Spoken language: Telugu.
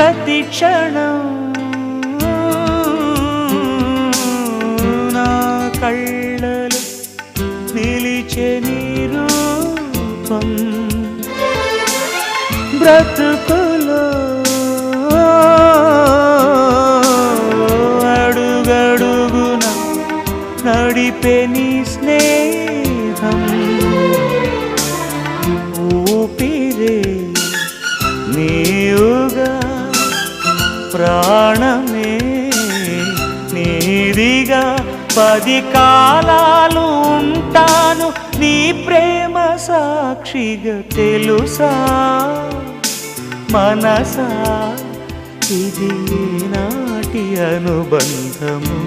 ప్రతి క్షణం నా కళ్ళలో నిలిచే నీ రూపం బ్రతుకులో అడుగడుగున నడిపే నీ స్నేహం ఊపిరే నీవుగా ప్రాణమే నీదిగా 10 కాలాలు ఉంటాను నీ ప్రేమ సాక్షిగా తెలుసా మనసా ఇది నాటి అనుబంధము